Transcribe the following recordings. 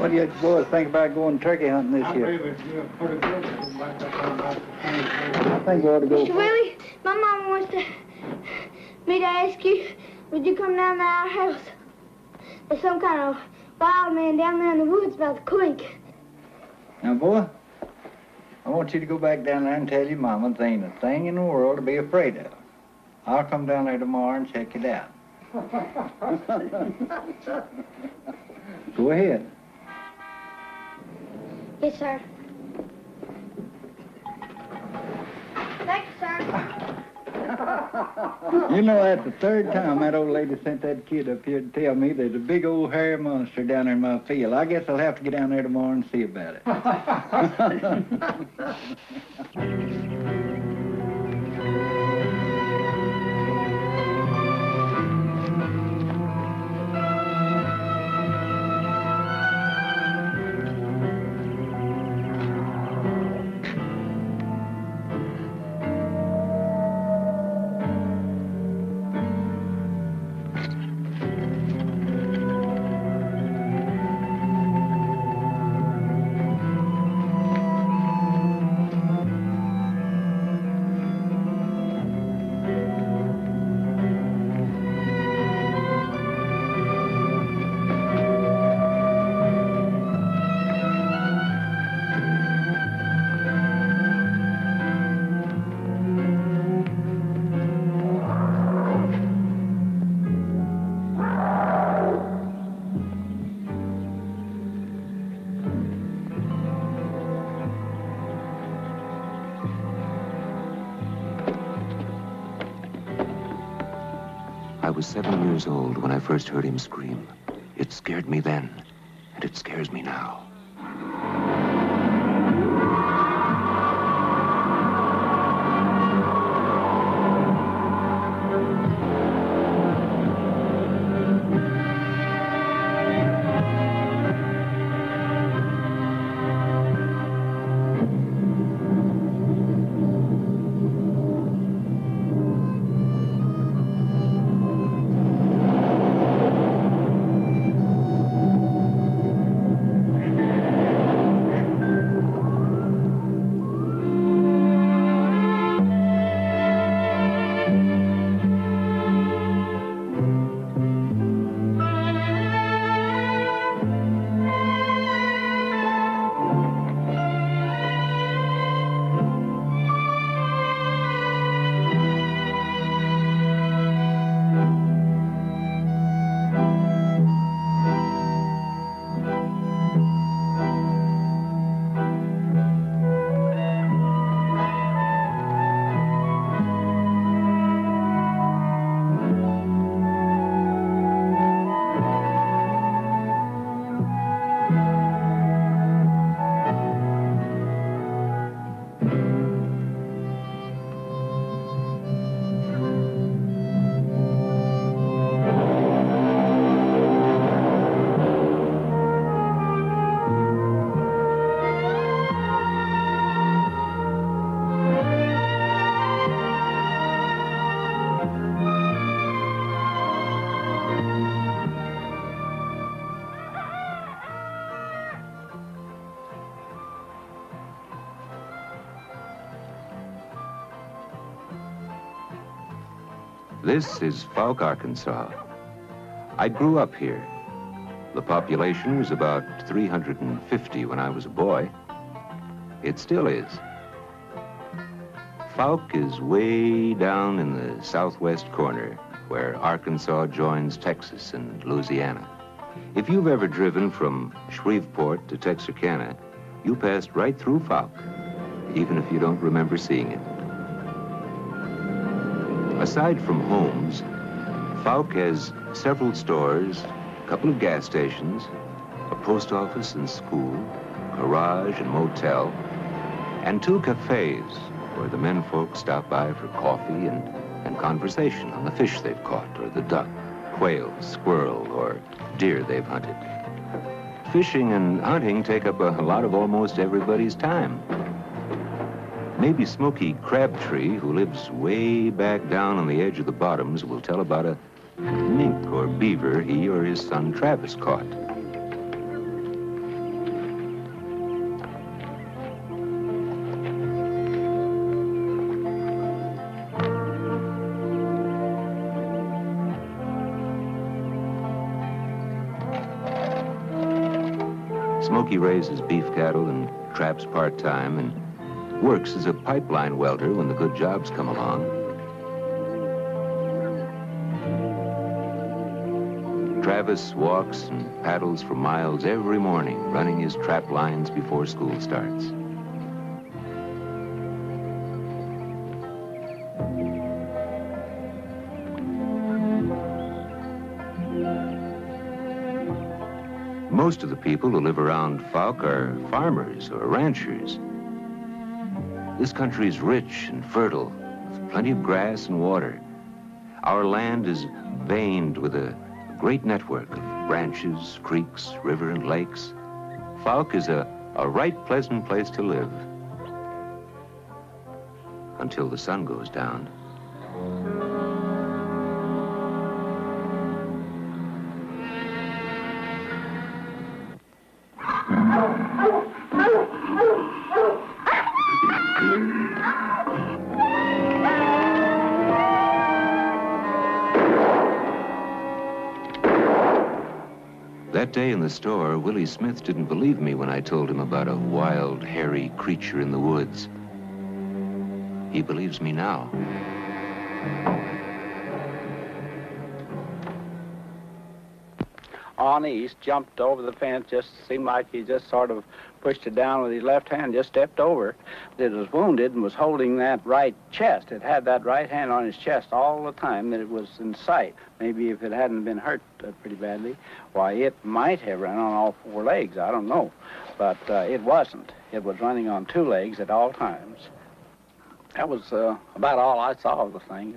What do you boys think about going turkey hunting this year? I think we ought to go. Mr. Willie, my mama wants me to ask you, would you come down to our house? There's some kind of wild man down there in the woods by the creek. Now, boy, I want you to go back down there and tell your mama there ain't a thing in the world to be afraid of. I'll come down there tomorrow and check it out. Go ahead. Yes, sir. Thank you, sir. You know, that's the third time that old lady sent that kid up here to tell me there's a big old hairy monster down there in my field. I guess I'll have to get down there tomorrow and see about it. I was 7 years old when I first heard him scream. It scared me then, and it scares me now. This is Fouke, Arkansas. I grew up here. The population was about 350 when I was a boy. It still is. Fouke is way down in the southwest corner, where Arkansas joins Texas and Louisiana. If you've ever driven from Shreveport to Texarkana, you passed right through Fouke, even if you don't remember seeing it. Aside from homes, Fouke has several stores, a couple of gas stations, a post office and school, garage and motel, and 2 cafes where the menfolk stop by for coffee and conversation on the fish they've caught, or the duck, quail, squirrel, or deer they've hunted. Fishing and hunting take up a lot of almost everybody's time. Maybe Smoky Crabtree, who lives way back down on the edge of the bottoms, will tell about a mink or beaver he or his son Travis caught. Smokey raises beef cattle and traps part-time and works as a pipeline welder when the good jobs come along. Travis walks and paddles for miles every morning, running his trap lines before school starts. Most of the people who live around Fouke are farmers or ranchers. This country is rich and fertile, with plenty of grass and water. Our land is veined with a great network of branches, creeks, river, and lakes. Fouke is a right pleasant place to live. Until the sun goes down. That day in the store, Willie Smith didn't believe me when I told him about a wild, hairy creature in the woods. He believes me now. On east, jumped over the fence, just seemed like he just sort of pushed it down with his left hand, just stepped over. It was wounded and was holding that right chest. It had that right hand on his chest all the time that it was in sight. Maybe if it hadn't been hurt pretty badly, why, it might have run on all four legs, I don't know. But it wasn't. It was running on two legs at all times. That was about all I saw of the thing.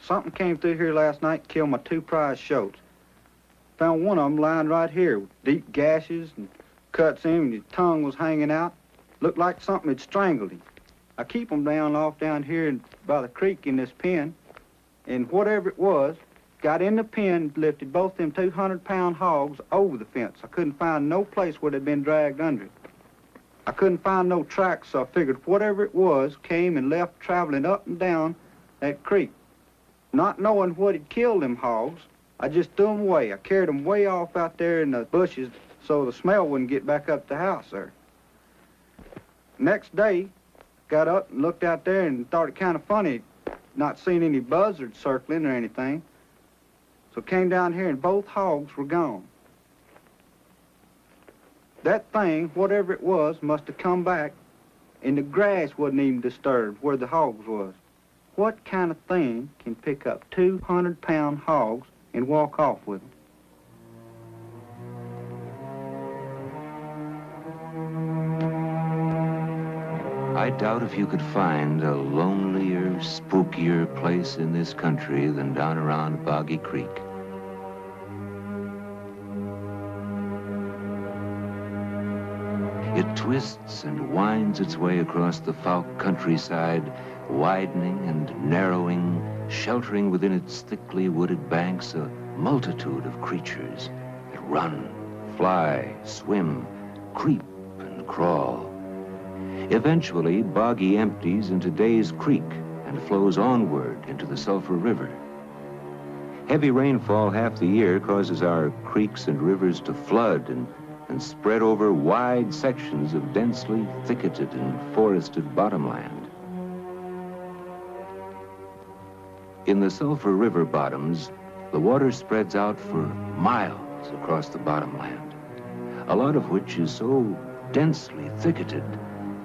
Something came through here last night and killed my two prize shoats. Found one of them lying right here with deep gashes and cuts in him, and his tongue was hanging out. Looked like something had strangled him. I keep them down here by the creek in this pen, and whatever it was, got in the pen, lifted both them 200-pound hogs over the fence. I couldn't find no place where they'd been dragged under it. I couldn't find no tracks, so I figured whatever it was came and left traveling up and down that creek. Not knowing what had killed them hogs, I just threw them away. I carried them way off out there in the bushes so the smell wouldn't get back up the house there. Next day, got up and looked out there and thought it kind of funny, not seeing any buzzards circling or anything. So came down here and both hogs were gone. That thing, whatever it was, must have come back, and the grass wasn't even disturbed where the hogs was. What kind of thing can pick up 200-pound hogs and walk off with them? I doubt if you could find a lonelier, spookier place in this country than down around Boggy Creek. It twists and winds its way across the Fouke countryside, widening and narrowing, sheltering within its thickly wooded banks a multitude of creatures that run, fly, swim, creep, and crawl. Eventually, Boggy empties into Days Creek and flows onward into the Sulphur River. Heavy rainfall half the year causes our creeks and rivers to flood and spread over wide sections of densely thicketed and forested bottomland. In the Sulphur River bottoms, the water spreads out for miles across the bottomland, a lot of which is so densely thicketed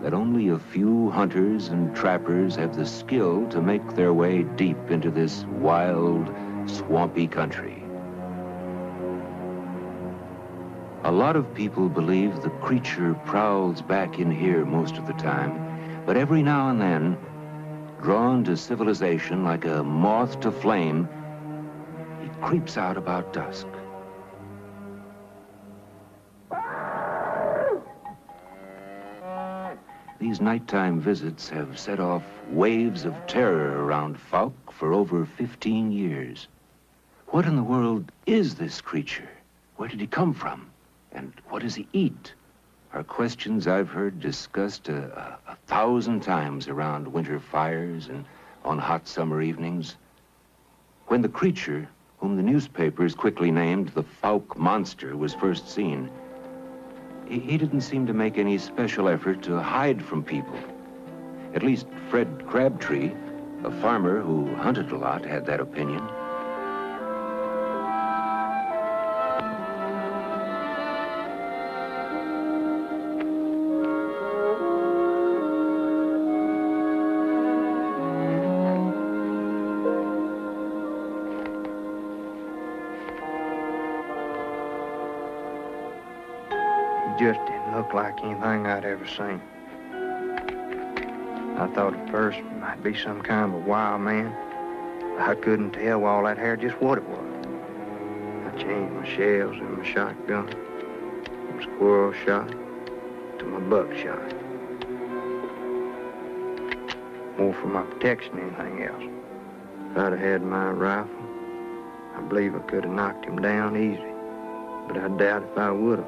that only a few hunters and trappers have the skill to make their way deep into this wild, swampy country. A lot of people believe the creature prowls back in here most of the time, but every now and then, drawn to civilization like a moth to flame, he creeps out about dusk. These nighttime visits have set off waves of terror around Fouke for over 15 years. What in the world is this creature? Where did he come from? And what does he eat? Are questions I've heard discussed 1,000 times around winter fires and on hot summer evenings. When the creature, whom the newspapers quickly named the Fouke Monster, was first seen, he didn't seem to make any special effort to hide from people. At least Fred Crabtree, a farmer who hunted a lot, had that opinion. Just didn't look like anything I'd ever seen. I thought at first it might be some kind of a wild man. I couldn't tell with all that hair just what it was. I changed my shells and my shotgun from squirrel shot to my buckshot. More for my protection than anything else. If I'd have had my rifle, I believe I could have knocked him down easy. But I doubt if I would have.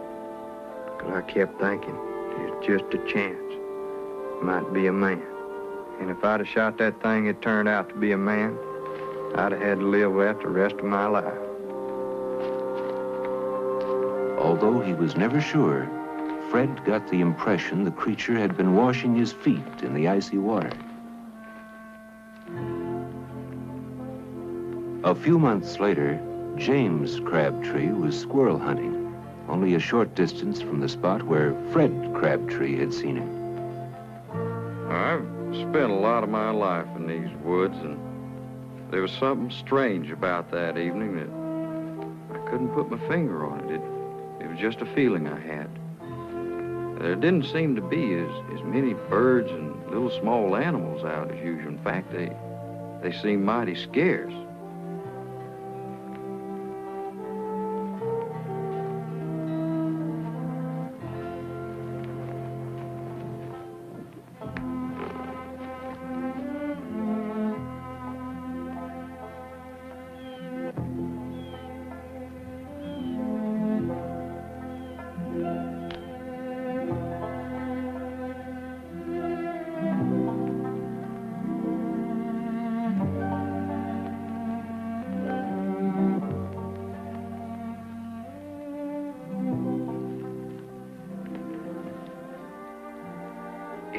But I kept thinking, it's just a chance. Might be a man. And if I'd have shot that thing, it turned out to be a man, I'd have had to live with that the rest of my life. Although he was never sure, Fred got the impression the creature had been washing his feet in the icy water. A few months later, James Crabtree was squirrel hunting, only a short distance from the spot where Fred Crabtree had seen him. I've spent a lot of my life in these woods, and there was something strange about that evening that I couldn't put my finger on it. It was just a feeling I had. There didn't seem to be as many birds and little small animals out as usual. In fact, they seemed mighty scarce.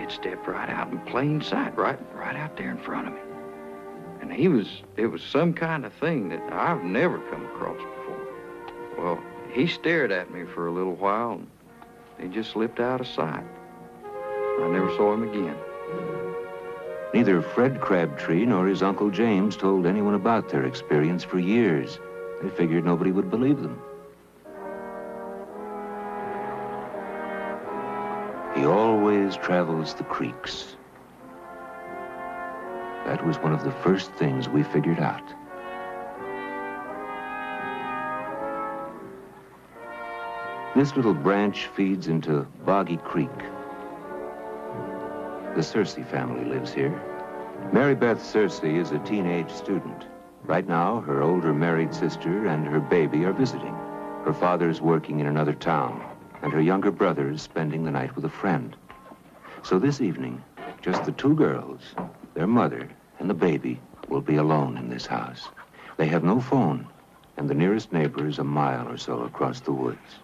Stepped right out in plain sight, right out there in front of me. And it was some kind of thing that I've never come across before. Well, he stared at me for a little while, and he just slipped out of sight. I never saw him again. Neither Fred Crabtree nor his Uncle James told anyone about their experience for years. They figured nobody would believe them. He always travels the creeks. That was one of the first things we figured out. This little branch feeds into Boggy Creek. The Searcy family lives here. Mary Beth Searcy is a teenage student. Right now, her older married sister and her baby are visiting. Her father's working in another town, and her younger brother is spending the night with a friend. So this evening, just the two girls, their mother, and the baby will be alone in this house. They have no phone, and the nearest neighbor is a mile or so across the woods.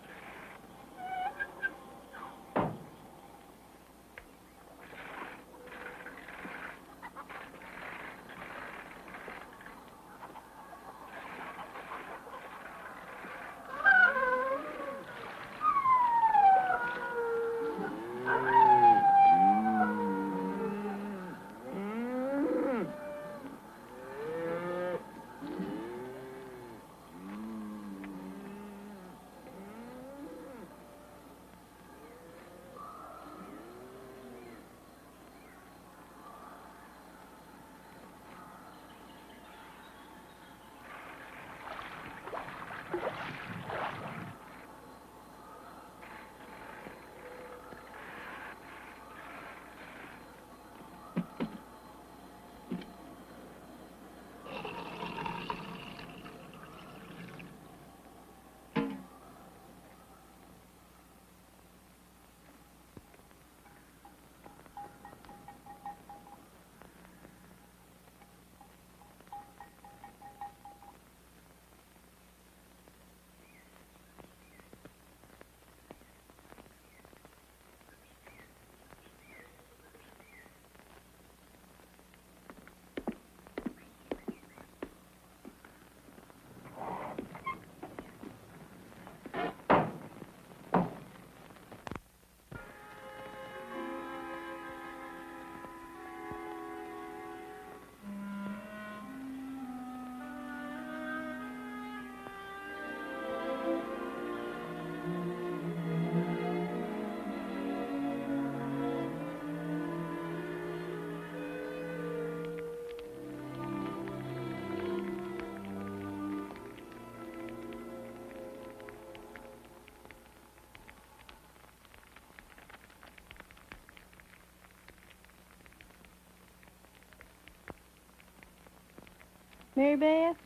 Mary Beth?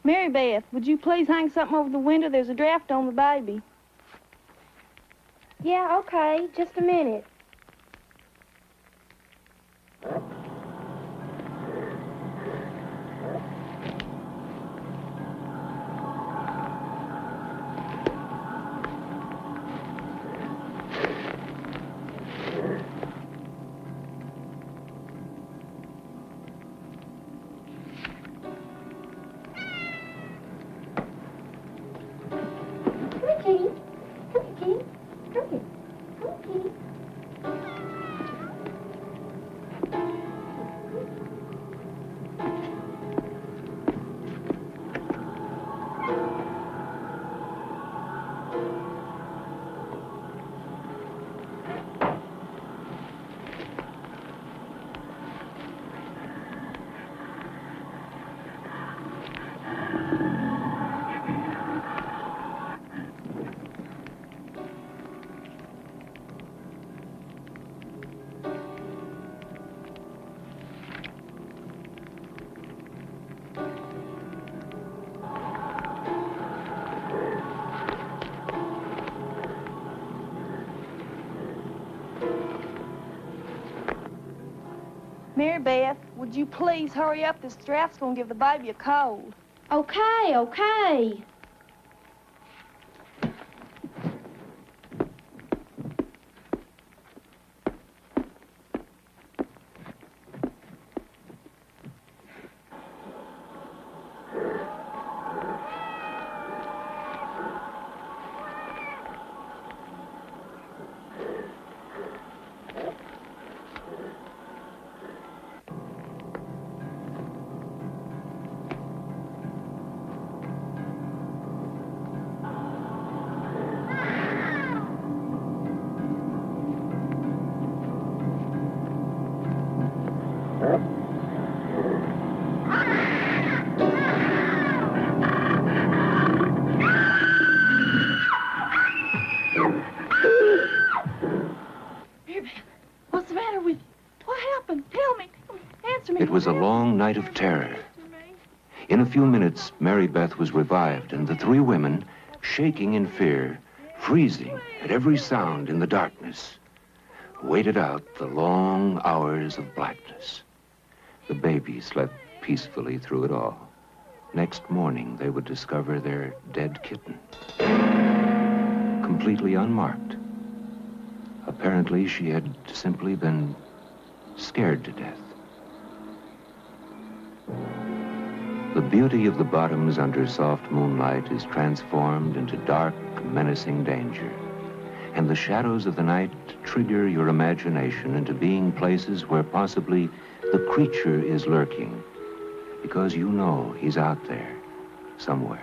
Mary Beth, would you please hang something over the window? There's a draft on the baby. Yeah, okay. Just a minute. Mary Beth, would you please hurry up? This draft's gonna give the baby a cold. Okay, okay. What's the matter with you? What happened? Tell me. Answer me. It was a long night of terror. In a few minutes, Mary Beth was revived, and the three women, shaking in fear, freezing at every sound in the darkness, waited out the long hours of blackness. The baby slept peacefully through it all. Next morning, they would discover their dead kitten, completely unmarked. Apparently, she had simply been scared to death. The beauty of the bottoms under soft moonlight is transformed into dark, menacing danger. And the shadows of the night trigger your imagination into being places where possibly the creature is lurking, because you know he's out there somewhere.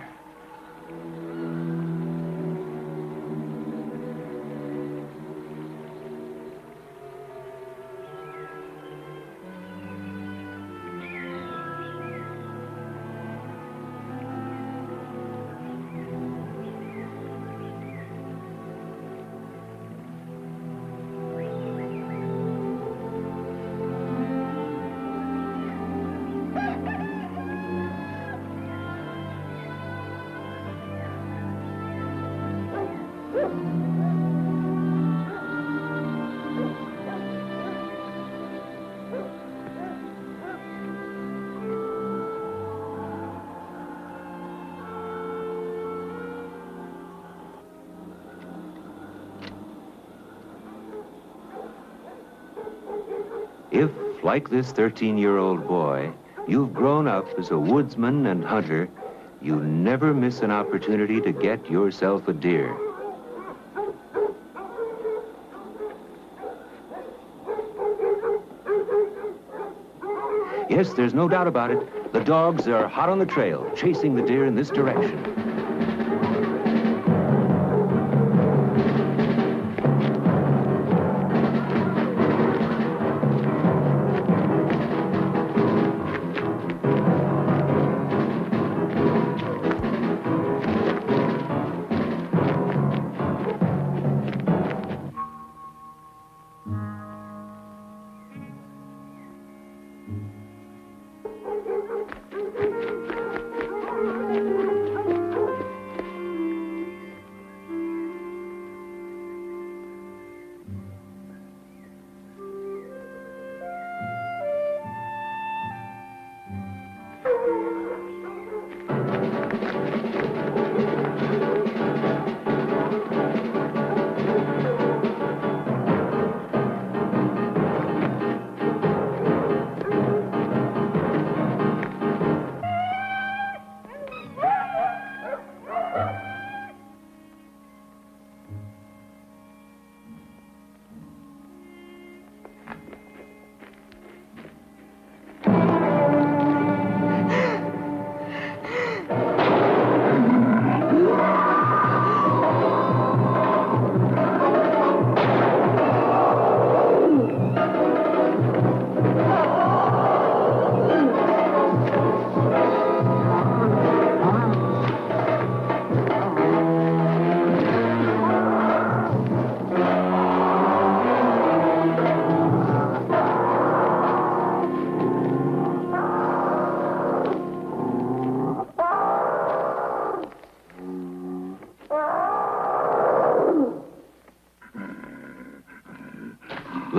If, like this 13-year-old boy, you've grown up as a woodsman and hunter, you never miss an opportunity to get yourself a deer. Yes, there's no doubt about it. The dogs are hot on the trail, chasing the deer in this direction.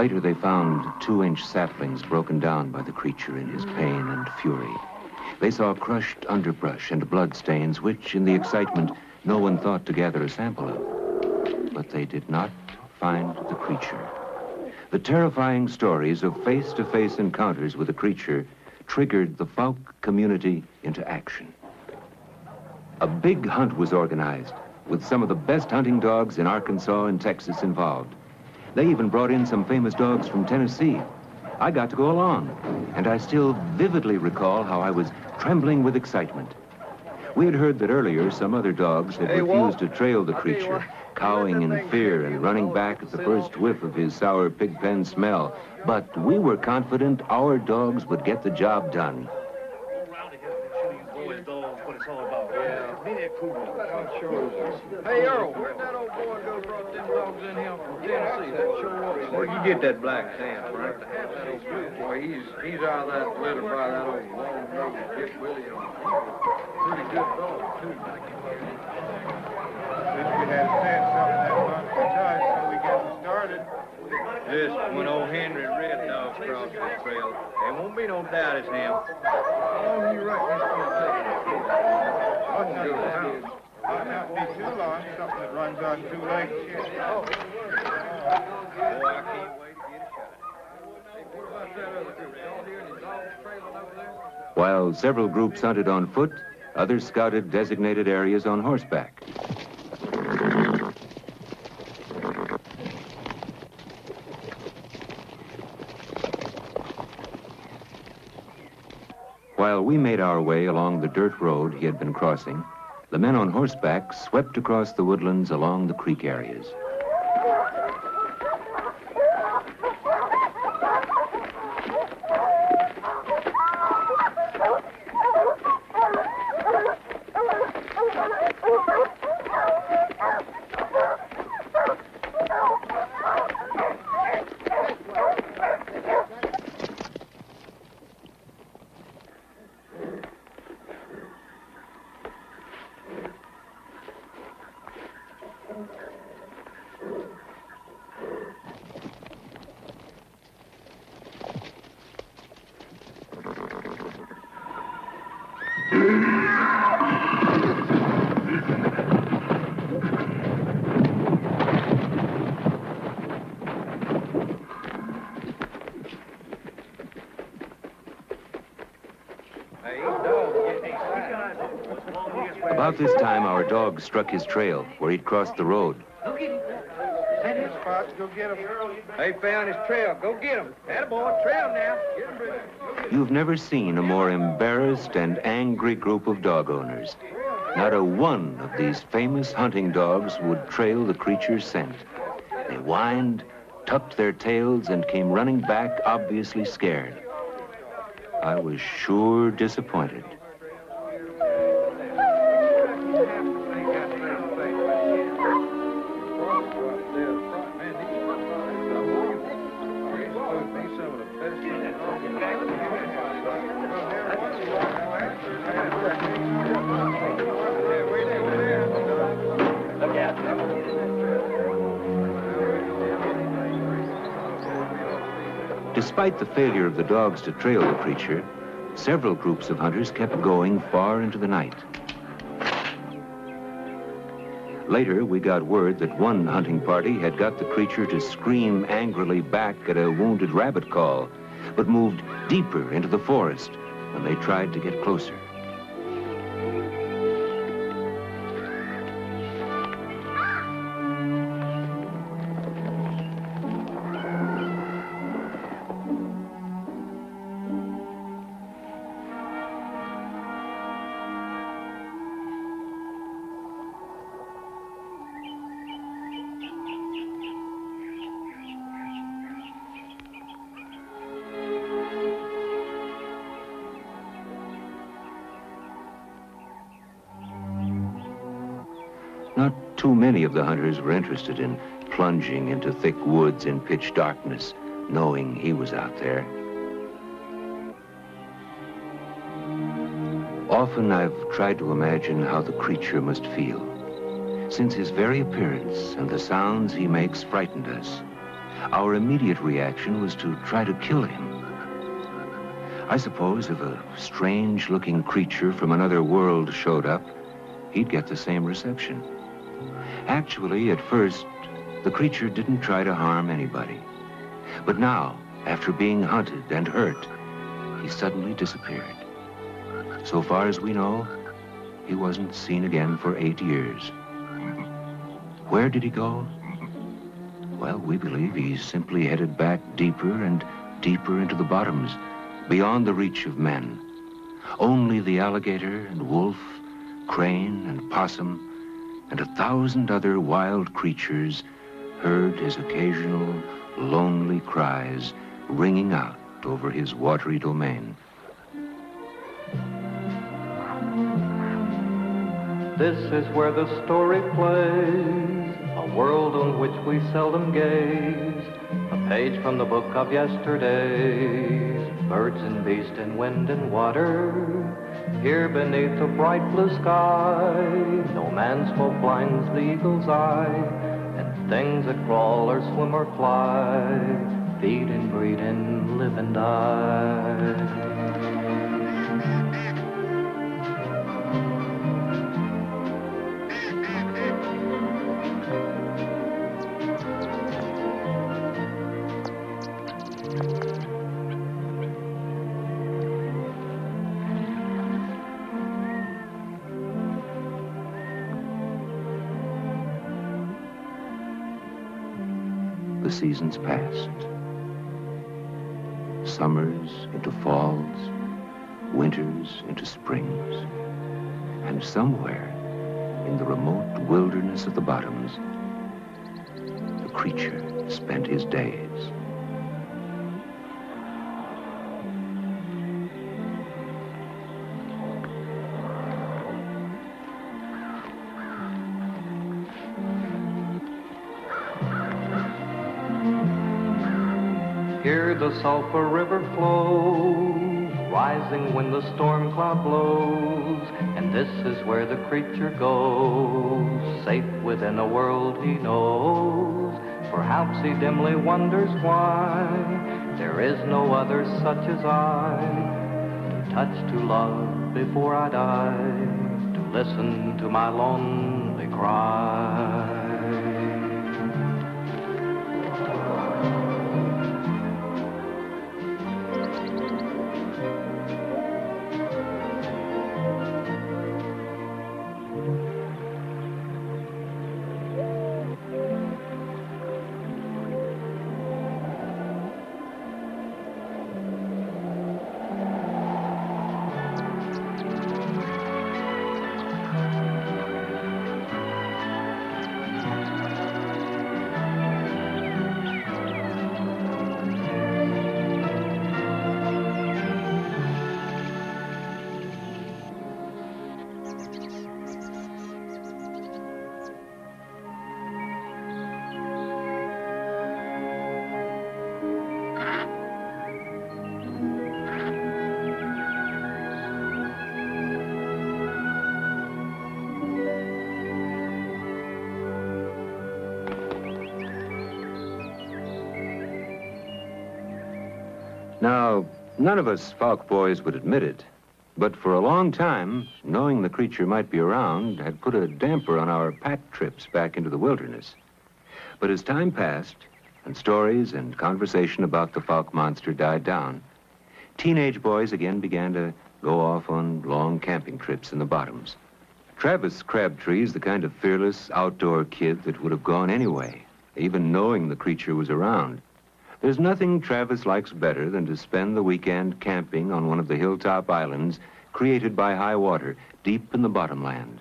Later, they found 2-inch saplings broken down by the creature in his pain and fury. They saw crushed underbrush and bloodstains, which, in the excitement, no one thought to gather a sample of. But they did not find the creature. The terrifying stories of face-to-face encounters with the creature triggered the Fouke community into action. A big hunt was organized, with some of the best hunting dogs in Arkansas and Texas involved. They even brought in some famous dogs from Tennessee. I got to go along, and I still vividly recall how I was trembling with excitement. We had heard that earlier some other dogs had refused to trail the creature, cowing in fear and running back at the first whiff of his sour pig pen smell. But we were confident our dogs would get the job done. Hey, Earl, where'd that old boy go brought them dogs in here from Tennessee? That sure was. Where'd you get that black sand, Frank? That old boy, he's out of that litter by that old long-nosed Dick Williams. Pretty good dog, too. Wish we had said something that much to touch so we get them started. This, when old Henry Red Dog's crossed the trail, there won't be no doubt it's him. How long you reckon it's going to take? Might not be too long, something that runs on 2 legs. Oh, I can't wait to get a shot. Hey, what about that other group? Y'all hear any dogs trailing over there? While several groups hunted on foot, others scouted designated areas on horseback. While we made our way along the dirt road he had been crossing, the men on horseback swept across the woodlands along the creek areas. About this time, our dog struck his trail, where he'd crossed the road. Go get him. They found his trail. Go get him. Attaboy, trail now. Get him, Bridget. You've never seen a more embarrassed and angry group of dog owners. Not a one of these famous hunting dogs would trail the creature's scent. They whined, tucked their tails, and came running back, obviously scared. I was sure disappointed. Despite the failure of the dogs to trail the creature, several groups of hunters kept going far into the night. Later, we got word that one hunting party had got the creature to scream angrily back at a wounded rabbit call, but moved deeper into the forest when they tried to get closer. Not too many of the hunters were interested in plunging into thick woods in pitch darkness, knowing he was out there. Often I've tried to imagine how the creature must feel, since his very appearance and the sounds he makes frightened us. our immediate reaction was to try to kill him. I suppose if a strange-looking creature from another world showed up, he'd get the same reception. Actually, at first, the creature didn't try to harm anybody. But now, after being hunted and hurt, he suddenly disappeared. So far as we know, he wasn't seen again for 8 years. Where did he go? Well, we believe he's simply headed back deeper and deeper into the bottoms, beyond the reach of men. Only the alligator and wolf, crane and possum, and 1,000 other wild creatures heard his occasional lonely cries ringing out over his watery domain. This is where the story plays, a world on which we seldom gaze, a page from the book of yesterdays, birds and beasts and wind and water. Here beneath the bright blue sky, no man's smoke blinds the eagle's eye, and things that crawl or swim or fly, feed and breed and live and die. The seasons passed. Summers into falls, winters into springs, and somewhere in the remote wilderness of the bottoms, the creature spent his days. Here the sulphur river flows, rising when the storm cloud blows, and this is where the creature goes, safe within a world he knows. Perhaps he dimly wonders why there is no other such as I, to touch, to love before I die, to listen to my lonely cry. Now, none of us Falk boys would admit it, but for a long time, knowing the creature might be around had put a damper on our pack trips back into the wilderness. But as time passed, and stories and conversation about the Falk monster died down, teenage boys again began to go off on long camping trips in the bottoms. Travis Crabtree is the kind of fearless outdoor kid that would have gone anyway, even knowing the creature was around. There's nothing Travis likes better than to spend the weekend camping on one of the hilltop islands created by high water deep in the bottomland.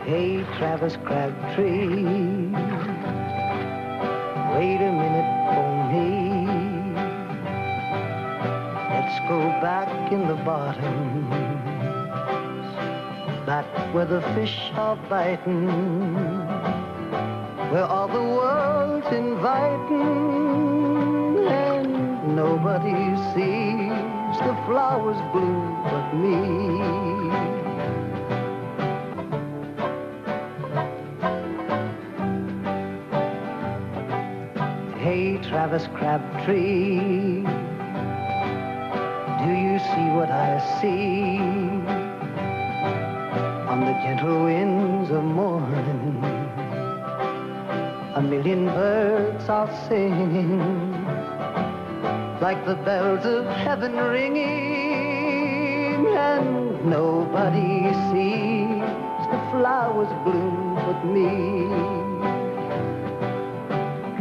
Hey, Travis Crabtree, wait a minute for me. Let's go back in the bottom, back where the fish are biting, where all the world's inviting, and nobody sees the flowers bloom but me. Hey, Travis Crabtree, do you see what I see? On the gentle winds of morning, a million birds are singing, like the bells of heaven ringing, and nobody sees the flowers bloom but me.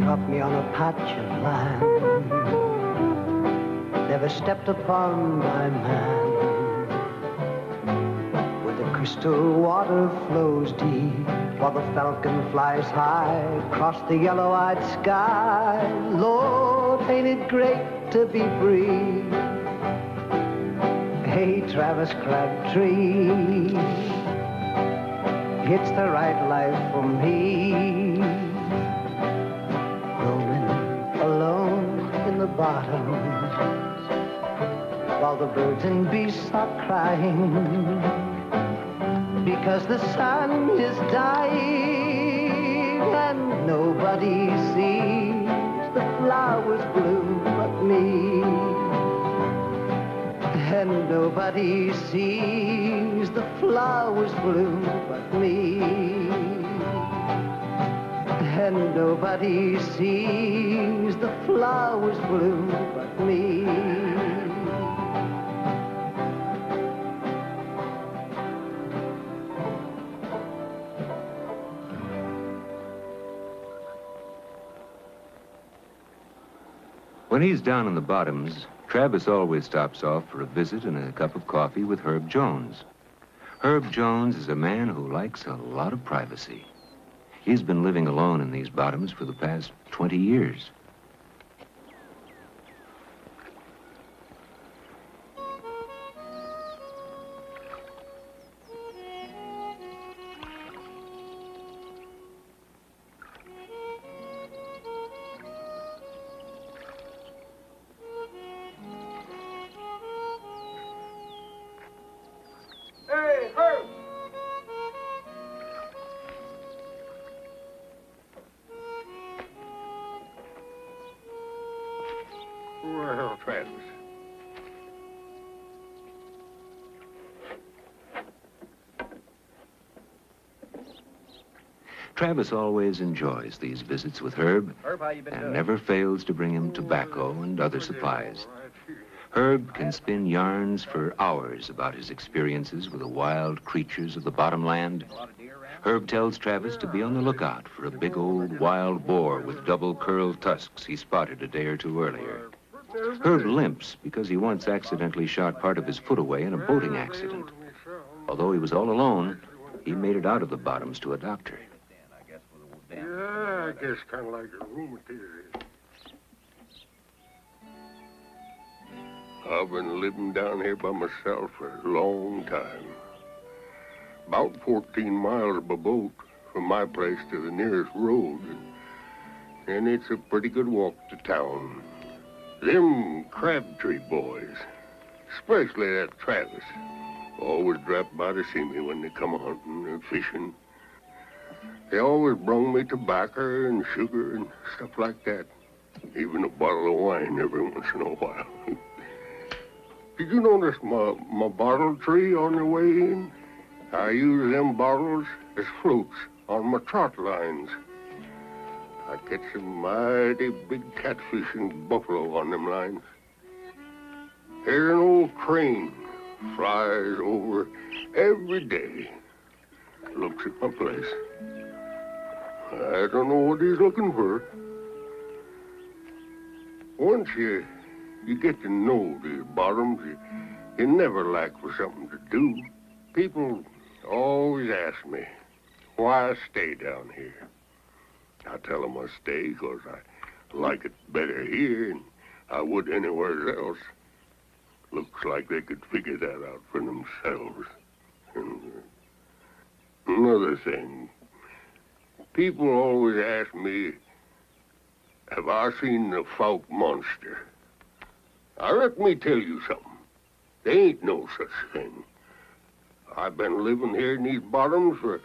Drop me on a patch of land, never stepped upon by man, where the crystal water flows deep, while the falcon flies high across the yellow-eyed sky. Lord, ain't it great to be free? Hey, Travis Crabtree, it's the right life for me. Roaming alone in the bottoms, while the birds and beasts are crying, because the sun is dying, and nobody sees the flowers bloom but me. And nobody sees the flowers bloom but me. And nobody sees the flowers bloom but me. When he's down in the bottoms, Travis always stops off for a visit and a cup of coffee with Herb Jones. Herb Jones is a man who likes a lot of privacy. He's been living alone in these bottoms for the past 20 years. Hey, Herb! Well, Travis. Travis always enjoys these visits with Herb, Herb, how you been and doing? never fails to bring him tobacco and other supplies. Herb can spin yarns for hours about his experiences with the wild creatures of the bottomland. Herb tells Travis to be on the lookout for a big old wild boar with double curled tusks he spotted a day or two earlier. Herb limps because he once accidentally shot part of his foot away in a boating accident. Although he was all alone, he made it out of the bottoms to a doctor. Yeah, I guess kind of like a rheumatism. I've been living down here by myself for a long time. About 14 miles by boat from my place to the nearest road. And it's a pretty good walk to town. Them Crabtree boys, especially that Travis, always drop by to see me when they come hunting or fishing. They always brung me tobacco and sugar and stuff like that. Even a bottle of wine every once in a while. Did you notice my bottle tree on the way in? I use them bottles as floats on my trot lines. I catch some mighty big catfish and buffalo on them lines. There's an old crane flies over every day. Looks at my place. I don't know what he's looking for. Once you get to know the bottoms, you never lack for something to do. People always ask me why I stay down here. I tell them I stay because I like it better here than I would anywhere else. Looks like they could figure that out for themselves. And another thing, people always ask me, have I seen the Fouke monster? I let me tell you something. There ain't no such thing. I've been living here in these bottoms for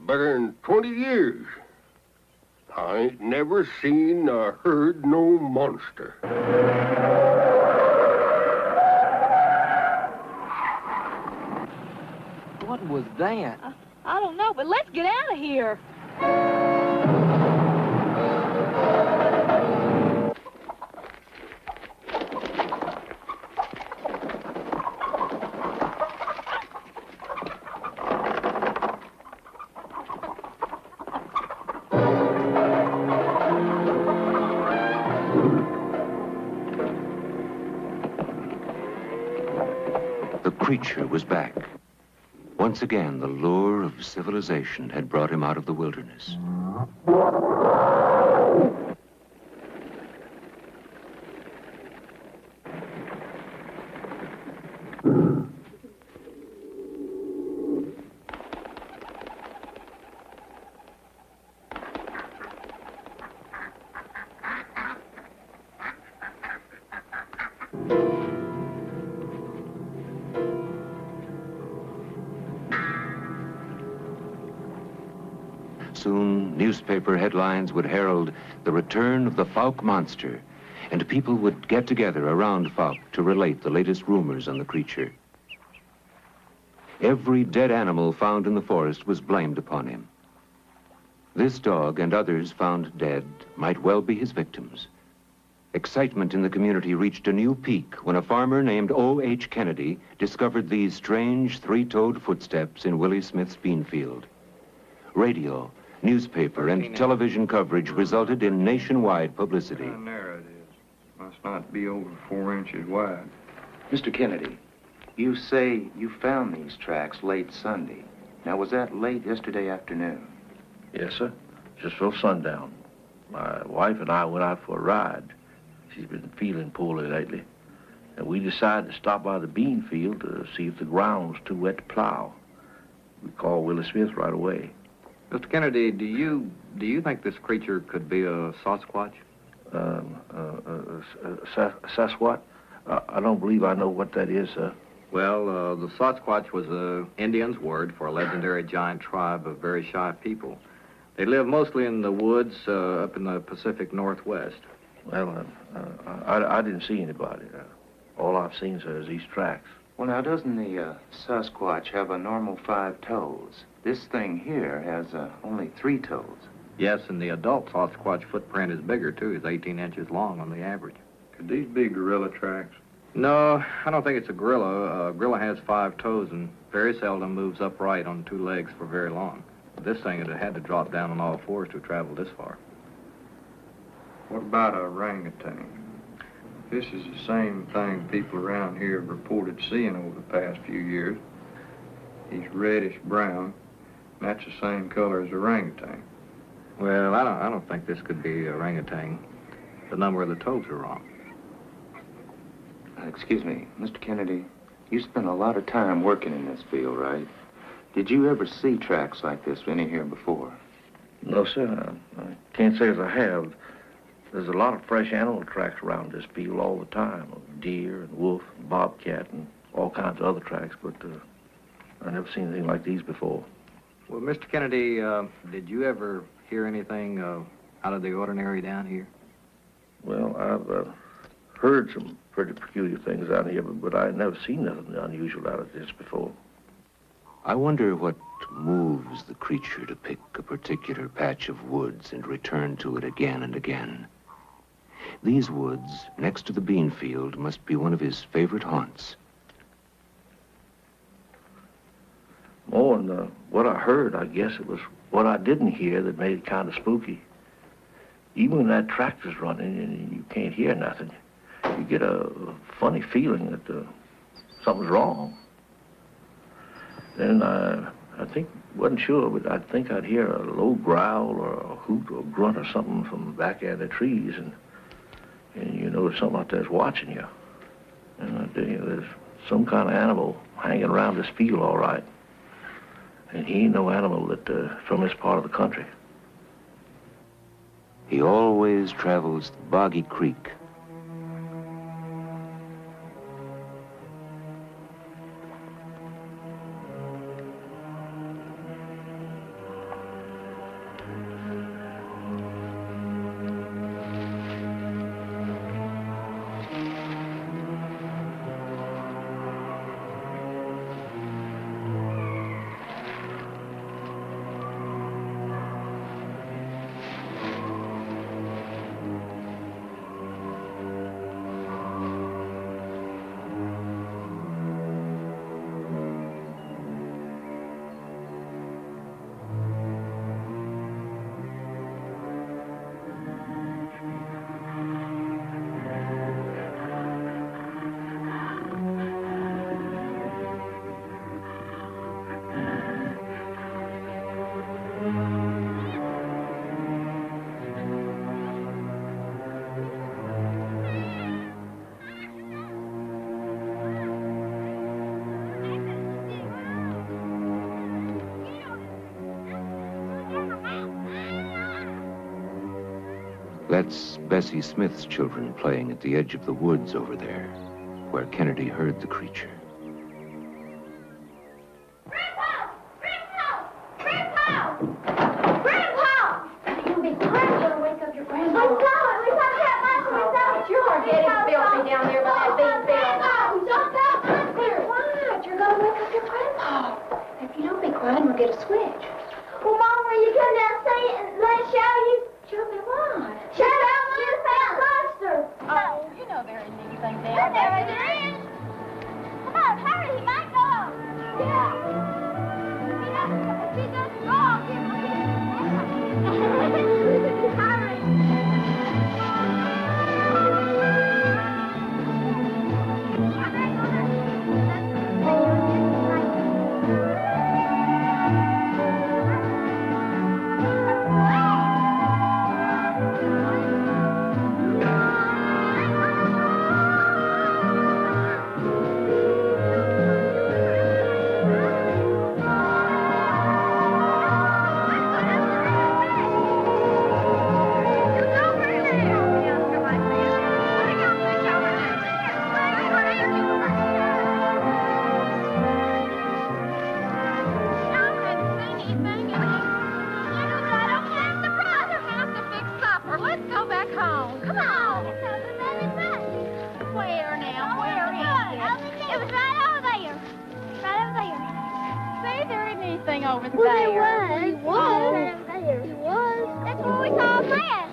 better than 20 years. I ain't never seen or heard no monster. What was that? I don't know, but let's get out of here. The creature was back. Once again, the lure of civilization had brought him out of the wilderness. Soon, newspaper headlines would herald the return of the Fouke monster, and people would get together around Fouke to relate the latest rumors on the creature. Every dead animal found in the forest was blamed upon him. This dog and others found dead might well be his victims. Excitement in the community reached a new peak when a farmer named O.H. Kennedy discovered these strange three-toed footsteps in Willie Smith's bean field. Radio, newspaper, and television coverage resulted in nationwide publicity. How narrow it is. Must not be over 4 inches wide. Mr. Kennedy, you say you found these tracks late Sunday. Now, was that late yesterday afternoon? Yes, sir. Just before sundown. My wife and I went out for a ride. She's been feeling poorly lately. And we decided to stop by the bean field to see if the ground was too wet to plow. We called Willie Smith right away. Mr. Kennedy, do you think this creature could be a Sasquatch? Sasquatch? I don't believe I know what that is, sir. Well, the Sasquatch was an Indian's word for a legendary giant tribe of very shy people. They live mostly in the woods up in the Pacific Northwest. Well, I didn't see anybody. All I've seen, sir, is these tracks. Well, now, doesn't the Sasquatch have a normal 5 toes? This thing here has only 3 toes. Yes, and the adult Sasquatch footprint is bigger, too. It's 18 inches long on the average. Could these be gorilla tracks? No, I don't think it's a gorilla. A gorilla has 5 toes and very seldom moves upright on 2 legs for very long. This thing had had to drop down on all 4s to travel this far. What about a orangutan? This is the same thing people around here have reported seeing over the past few years. He's reddish-brown, and that's the same color as orangutan. Well, I don't think this could be orangutan. The number of the toes are wrong. Excuse me, Mr. Kennedy, you spent a lot of time working in this field, right? Did you ever see tracks like this any here before? No, sir. I can't say as I have. There's a lot of fresh animal tracks around this field all the time, of deer and wolf and bobcat and all kinds of other tracks, but I've never seen anything like these before. Well, Mr. Kennedy, did you ever hear anything out of the ordinary down here? Well, I've heard some pretty peculiar things out here, but I've never seen nothing unusual out of this before. I wonder what moves the creature to pick a particular patch of woods and return to it again and again. These woods, next to the bean field, must be one of his favorite haunts. More than what I heard, I guess it was what I didn't hear that made it kind of spooky. Even when that tractor's running and you can't hear nothing, you get a funny feeling that something's wrong. Then I wasn't sure, but I think I'd hear a low growl or a hoot or grunt or something from back out of the trees, and you know there's something out there's watching you. And there's some kind of animal hanging around this field, all right. And he ain't no animal that from this part of the country. He always travels the Boggy Creek. That's Bessie Smith's children playing at the edge of the woods over there, where Kennedy heard the creature. Grandpa! Grandpa! Grandpa! Grandpa! You'll be Grandpa. Wake up your grandpa. We saw it. We saw that monster. We saw it. You're getting filthy down there by that bean field. We jumped out back there. What? You're going to wake up your grandpa. If you don't be quiet, we'll get a switch. Well, Mom, will you come down and let us show you? Show me what? Show us you found monster. Oh, you know there isn't anything down There there. is. Come on, hurry. He might go up. Yeah. If he doesn't go up, he will be. Hurry. Over Well, there. He was. That's what we saw him last.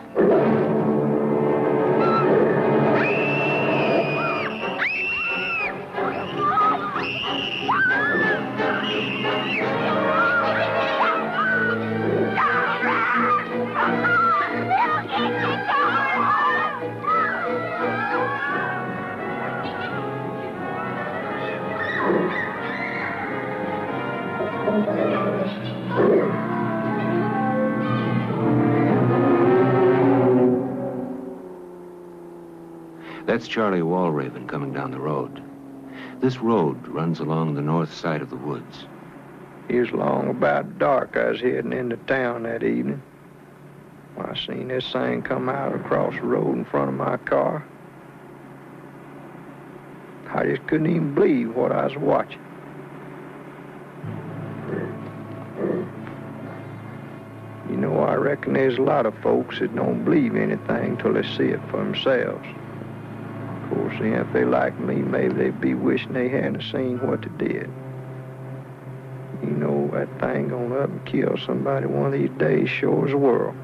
That's Charlie Walraven coming down the road. This road runs along the north side of the woods. It was long about dark. I was heading into town that evening. I seen this thing come out across the road in front of my car. I just couldn't even believe what I was watching. You know, I reckon there's a lot of folks that don't believe anything till they see it for themselves. Of course, if they like me, maybe they'd be wishing they hadn't seen what they did. You know, that thing gonna up and kill somebody one of these days sure as the world.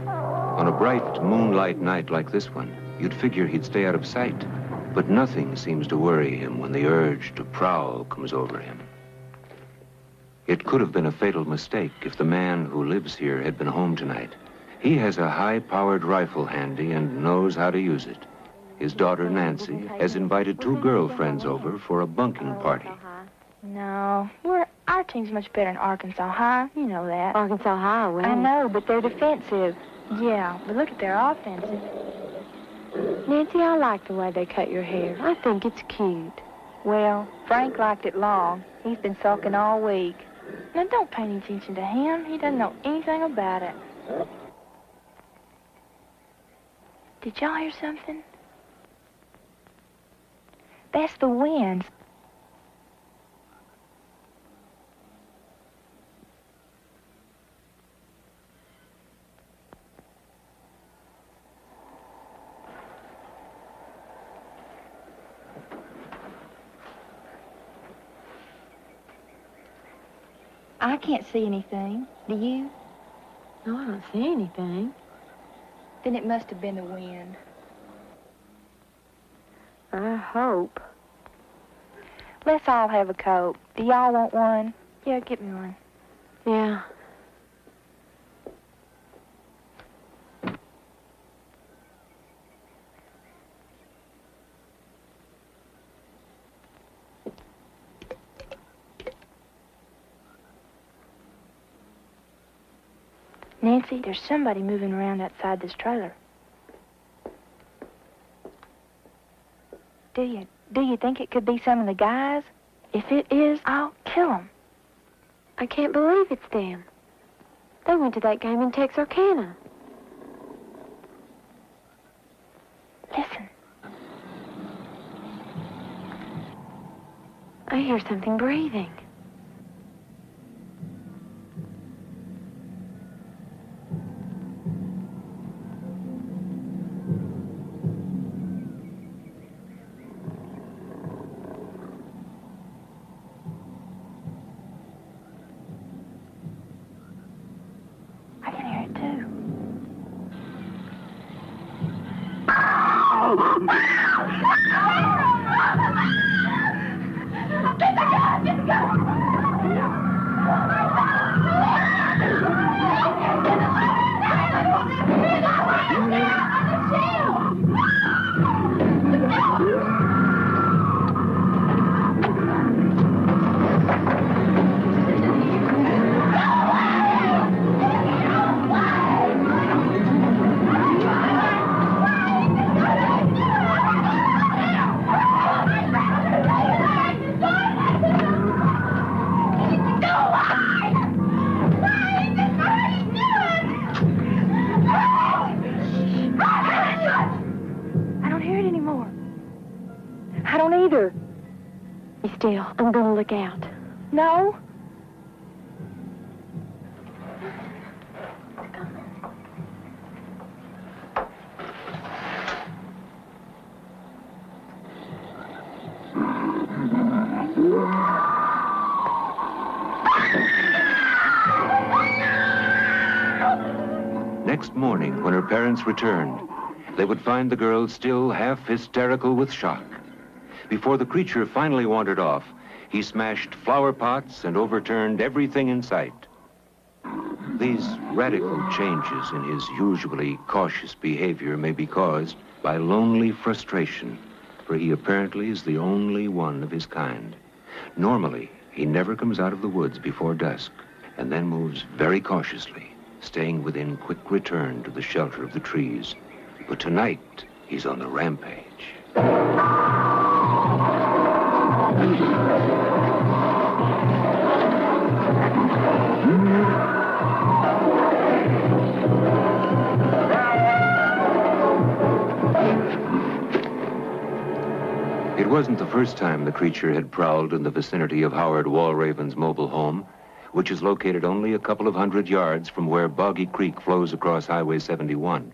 On a bright moonlight night like this one, you'd figure he'd stay out of sight. But nothing seems to worry him when the urge to prowl comes over him. It could have been a fatal mistake if the man who lives here had been home tonight. He has a high-powered rifle handy and knows how to use it. His daughter, Nancy, has invited 2 girlfriends over for a bunking party. No, our team's much better in Arkansas High. You know that. Arkansas High, well. I know, but they're defensive. Yeah, but look at their offensive. Nancy, I like the way they cut your hair. I think it's cute. Well, Frank liked it long. He's been sulking all week. Now, don't pay any attention to him. He doesn't know anything about it. Did y'all hear something? That's the wind. I can't see anything. Do you? No, I don't see anything. Then it must have been the wind. I hope. Let's all have a coat. Do y'all want one? Yeah, get me one. Yeah. Nancy, there's somebody moving around outside this trailer. Do you think it could be some of the guys? If it is, I'll kill them. I can't believe it's them. They went to that game in Texarkana. hear something breathing. I can hear it too. I don't hear it anymore. I don't either. Be still. I'm gonna look out. No. Next morning, when her parents returned, they would find the girl still half hysterical with shock. Before the creature finally wandered off, he smashed flower pots and overturned everything in sight. These radical changes in his usually cautious behavior may be caused by lonely frustration, for he apparently is the only one of his kind. Normally, he never comes out of the woods before dusk, and then moves very cautiously, staying within quick return to the shelter of the trees. But tonight, he's on the rampage. It wasn't the first time the creature had prowled in the vicinity of Howard Walraven's mobile home, which is located only a couple of 100 yards from where Boggy Creek flows across Highway 71.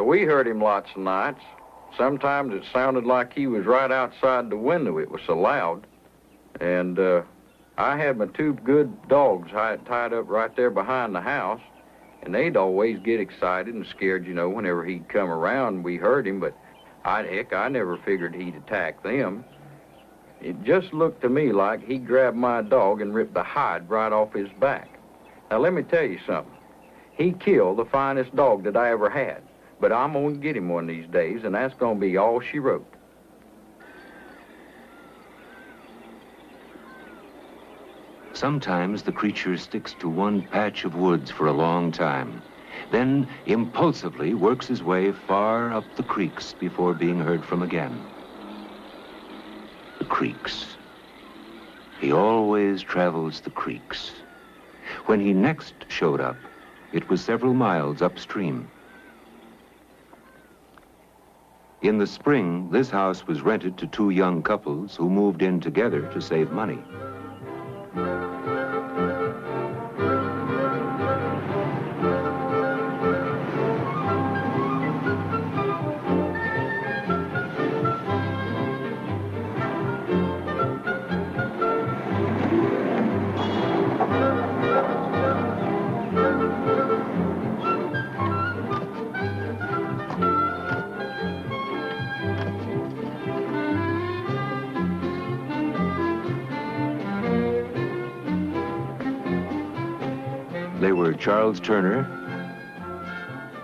We heard him lots of nights. Sometimes it sounded like he was right outside the window. It was so loud. And I had my two good dogs tied up right there behind the house, and they'd always get excited and scared, you know, whenever he'd come around. We heard him, but I never figured he'd attack them. It just looked to me like he grabbed my dog and ripped the hide right off his back. Now, let me tell you something. He killed the finest dog that I ever had, but I'm going to get him one of these days, and that's going to be all she wrote. Sometimes the creature sticks to one patch of woods for a long time, then impulsively works his way far up the creeks before being heard from again. The creeks. He always travels the creeks. When he next showed up, it was several miles upstream. In the spring, this house was rented to two young couples who moved in together to save money. They were Charles Turner,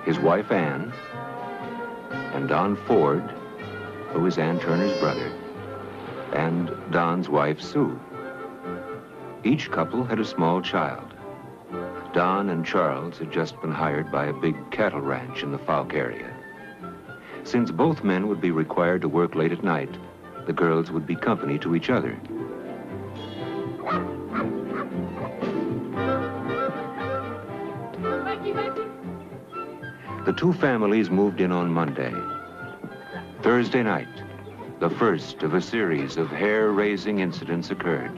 his wife Ann, and Don Ford, who was Ann Turner's brother, and Don's wife Sue. Each couple had a small child. Don and Charles had just been hired by a big cattle ranch in the Fouke area. Since both men would be required to work late at night, the girls would be company to each other. The two families moved in on Monday. Thursday night, the first of a series of hair-raising incidents occurred.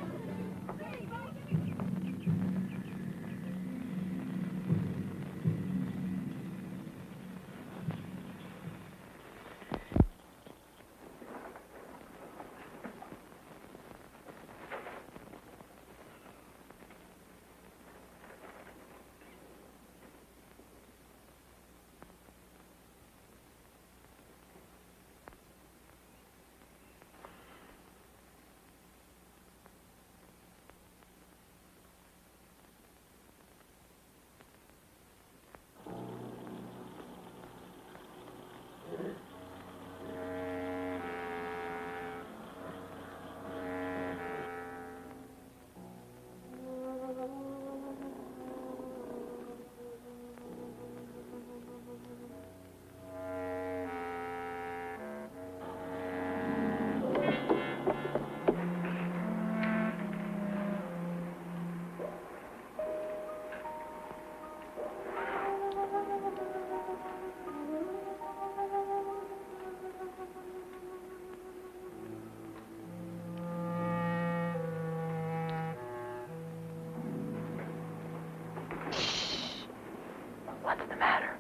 What's the matter?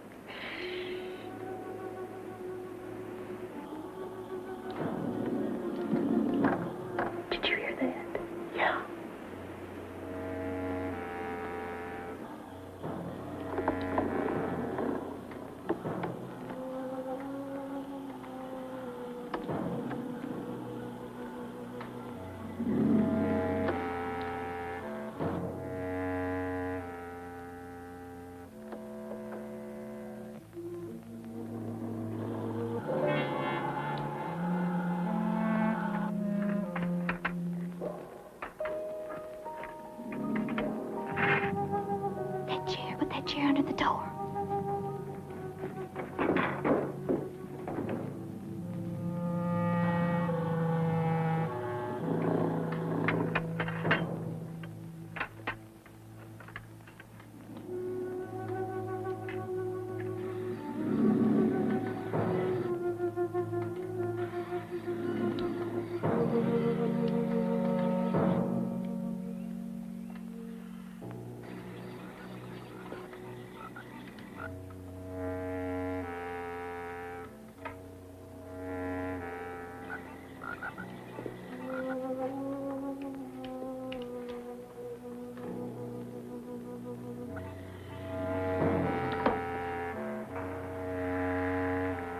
Did you hear that? Yeah. Put that chair under the door.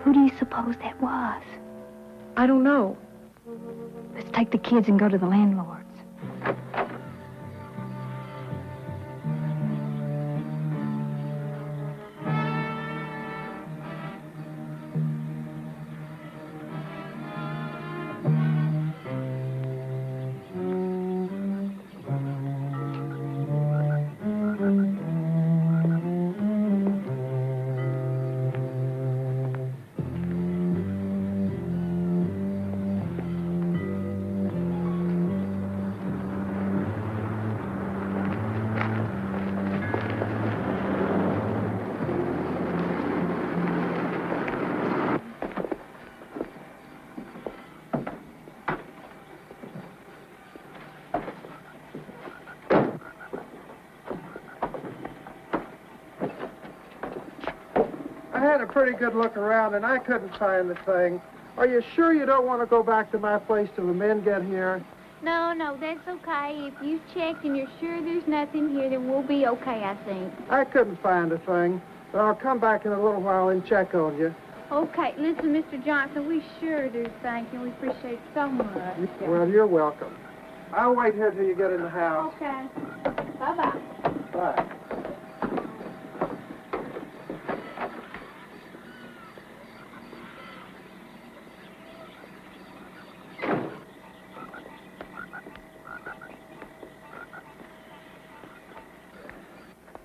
Who do you suppose that was? I don't know. Let's take the kids and go to the landlord's. I had a pretty good look around, and I couldn't find the thing. Are you sure you don't want to go back to my place till the men get here? No, that's okay. If you checked and you're sure there's nothing here, then we'll be okay, I think. I couldn't find a thing, but I'll come back in a little while and check on you. Okay, listen, Mr. Johnson, we sure do thank you. We appreciate it so much. Well, you're welcome. I'll wait here till you get in the house. Okay. Bye-bye. Bye.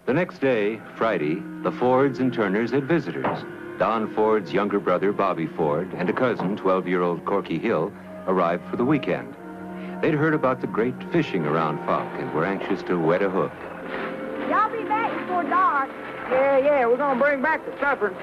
The next day, Friday, the Fords and Turners had visitors. Don Ford's younger brother, Bobby Ford, and a cousin, 12-year-old Corky Hill, arrived for the weekend. They'd heard about the great fishing around Fouke and were anxious to wet a hook. Y'all be back before dark. Yeah, we're gonna bring back the supper.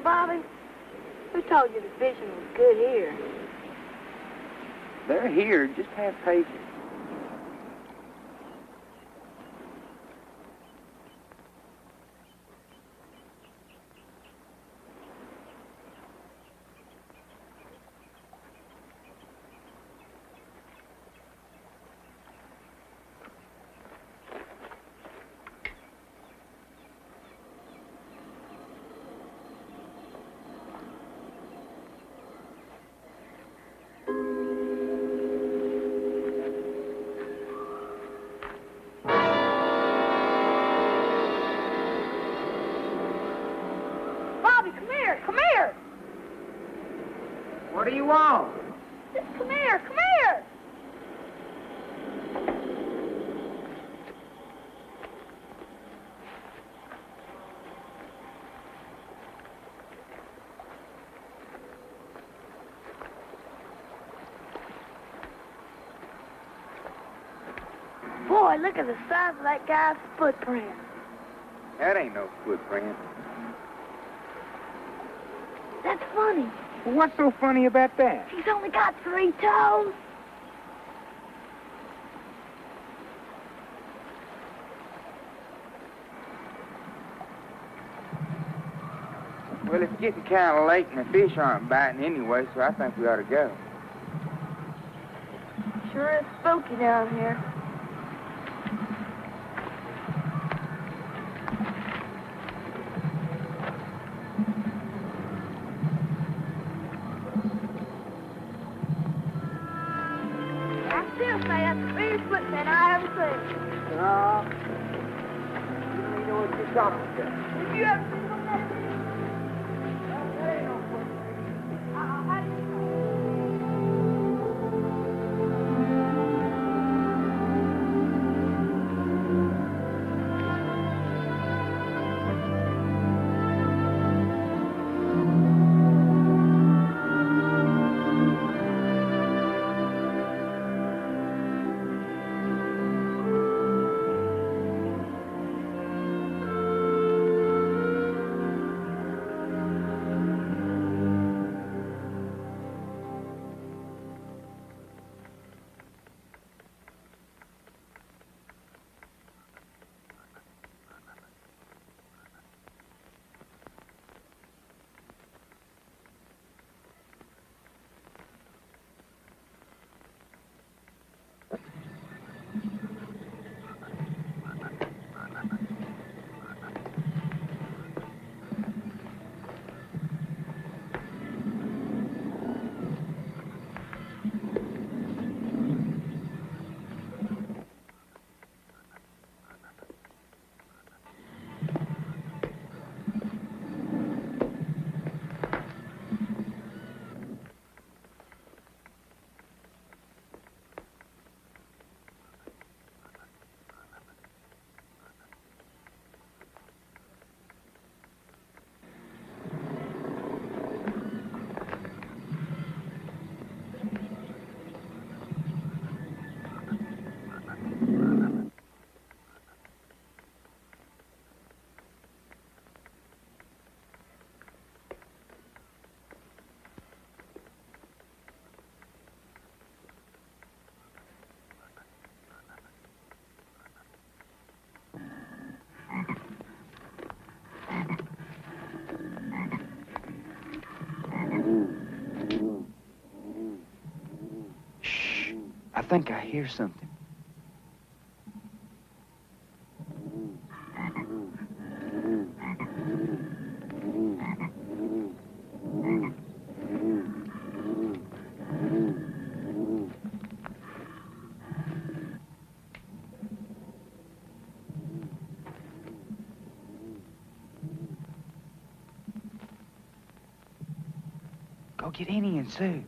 Bobby, who told you the fishing was good here? They're here. Just have patience. Come here! What do you want? Just come here, come here! Boy, look at the size of that guy's footprint. That ain't no footprint. That's funny. Well, what's so funny about that? He's only got 3 toes. Well, it's getting kind of late and the fish aren't biting anyway, so I think we ought to go. Sure is spooky down here. I still say that's the biggest footprint I ever seen. No. You don't even know what you're talking about. Have you ever seen one of that? That ain't no footprint. I think I hear something. Go get Annie and Sue.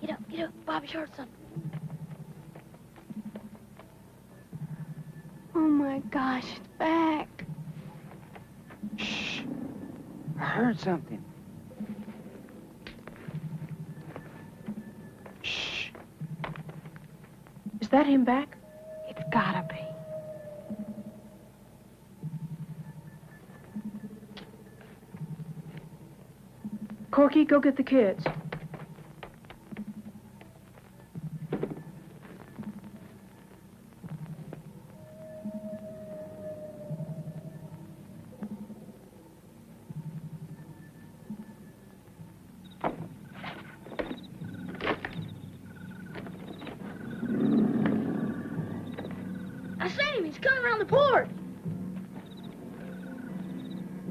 Get up. Bobby's heard something. Oh, my gosh, it's back. Shh. I heard something. Shh. Is that him back? It's gotta be. Frankie, go get the kids. I seen him. He's coming around the porch.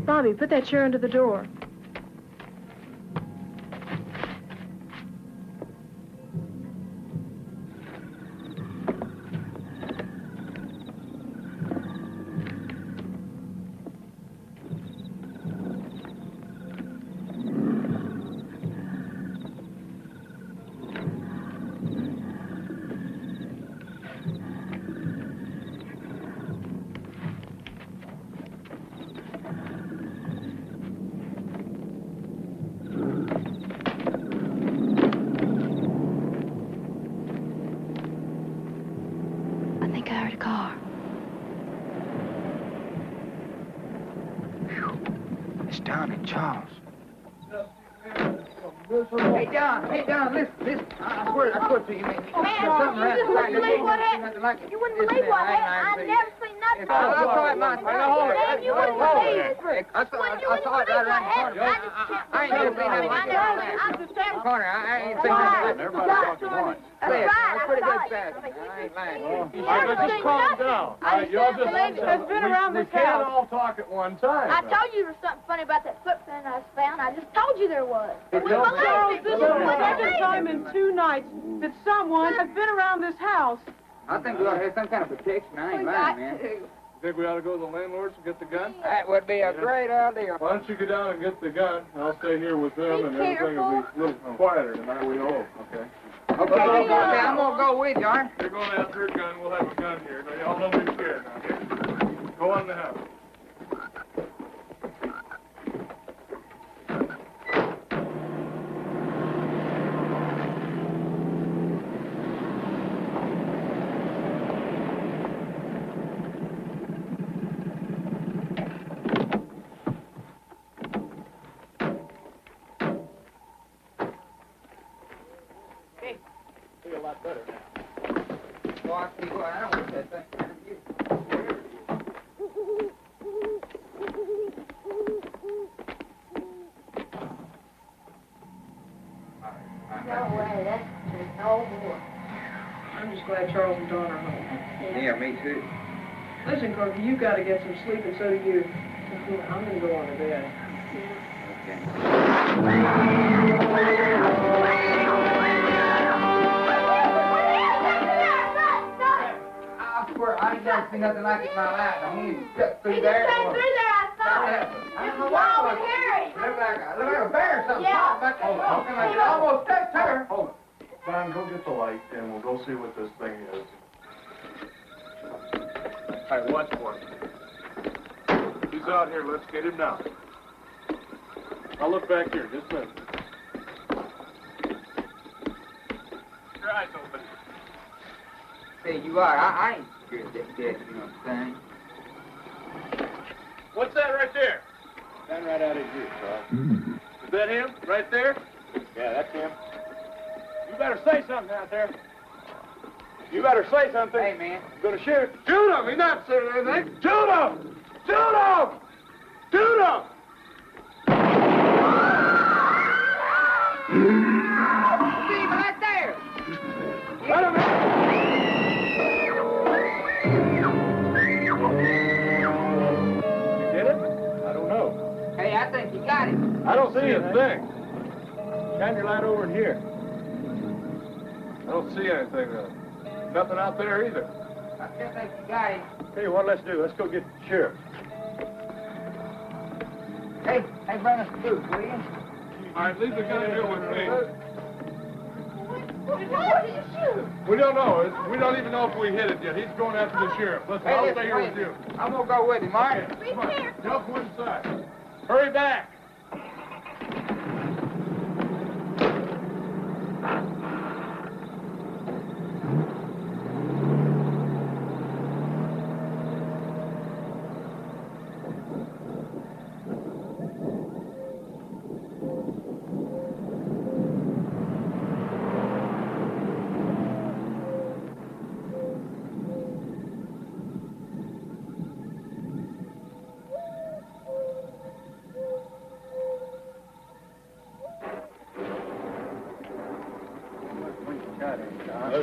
Bobby, put that chair under the door. I think I heard a car. It's Don and Charles. Hey, John, listen. I swear to you, man. You wouldn't believe what happened. You wouldn't believe what happened. I've never seen nothing. I saw it, man. Man, you wouldn't believe it. I saw it right around the corner. I ain't never seen nothing like that. Corner, I ain't seen nothing. Everybody talking once. That's pretty good stuff. I ain't lying. All right, let's just calm down. All right, y'all just... It's been around this We can't house. all talk at one time. I told you there was something funny about that footprint I found. I just told you there was. Charles, this is the second time in 2 nights that someone has been around this house. I think we ought to have some kind of protection. I ain't lying, man. You think we ought to go to the landlords and get the gun? That would be a great idea. Why don't you go down and get the gun? I'll stay here with them, and everything will be a little quieter tonight. We hope. Okay. Okay, I'm gonna go with you, aren't You're going after a gun. We'll have a gun here. Now, y'all don't be scared now, okay? Go on in the house. Feel a lot better now. Well, I see what I don't want that thing. No way, that's no more. I'm just glad Charles and Dawn are home. Yeah, me too. Listen, Corky, you've got to get some sleep, and so do you. I'm going to go on to bed. I swear, I ain't never seen nothing like it in my life. I mean, he stepped through there. He just came through there, I saw it. I don't know what it was. It looked like a bear or something. Yeah. It almost stepped to her. Hold it. Don, go get the light, and we'll go see what this thing is. Hey, watch for him. He's out here. Let's get him now. I'll look back here. Just a minute. Your eyes open. Say, you are. I ain't scared of that death, you know what I'm saying? What's that right there? Stand right out of here, Charles. Is that him? Right there? Yeah, that's him. You better say something out there. You better say something. Hey, man. I'm gonna shoot. Shoot him! He's not saying anything. Shoot him! Shoot him! Shoot him! See him right there. Let him You get it? I don't know. Hey, I think you got it. I don't see a thing. Shine your light over in here. I don't see anything. Nothing out there either. I still think you got it. Tell you what, let's do. Let's go get the sheriff. Hey, bring us the boots, will you? All right, leave the gun here with me. What did you shoot? We don't know. We don't even know if we hit it yet. He's going after the sheriff. Listen, I'll stay here with you. I'm gonna go with him, all right? Okay, come on. Jump inside. Hurry back.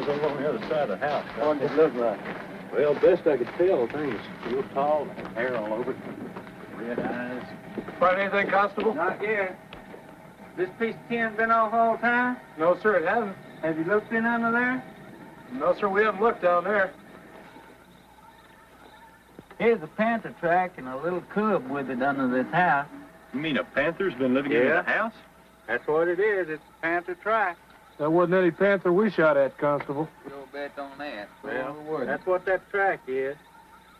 was over on the other side of the house. What did it look like? Well, best I could tell, the thing was real tall, and hair all over it, red eyes. Find anything, Constable? Not yet. This piece of tin been off all the time? No, sir, it hasn't. Have you looked in under there? No, sir, we haven't looked down there. Here's a panther track and a little cub with it under this house. You mean a panther's been living in the house? That's what it is. It's a panther track. That wasn't any panther we shot at, Constable. No bet on that. Well, That's what that track is.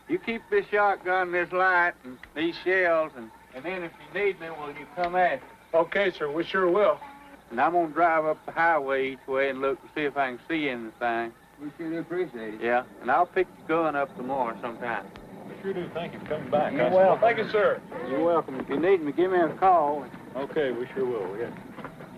You keep this shotgun, this light, and these shells, and then if you need me, well, you come at me. Okay, sir, we sure will. And I'm going to drive up the highway each way and look to see if I can see anything. We sure do appreciate it. Yeah, and I'll pick the gun up tomorrow sometime. We sure do thank you for coming by, You're Constable. welcome. Thank you, sir. You're welcome. If you need me, give me a call. Okay, we sure will. We got...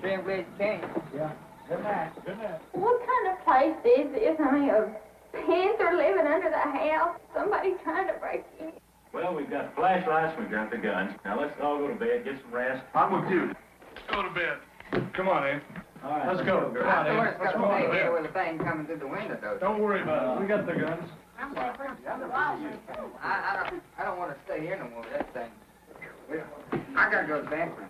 See you glad you came. Yeah. Good night. Good night. What kind of place is this? I mean, a panther living under the house? Somebody trying to break in. Well, we've got flashlights, we've got the guns. Now, let's all go to bed, get some rest. I'm with you. Let's go to bed. Come on, Ed. All right. Let's go. Come on, Ed. Let's go to bed. With a thing coming through the window, though. Don't worry about it. We got the guns. I don't want to stay here no more with that thing. I gotta go to the bathroom.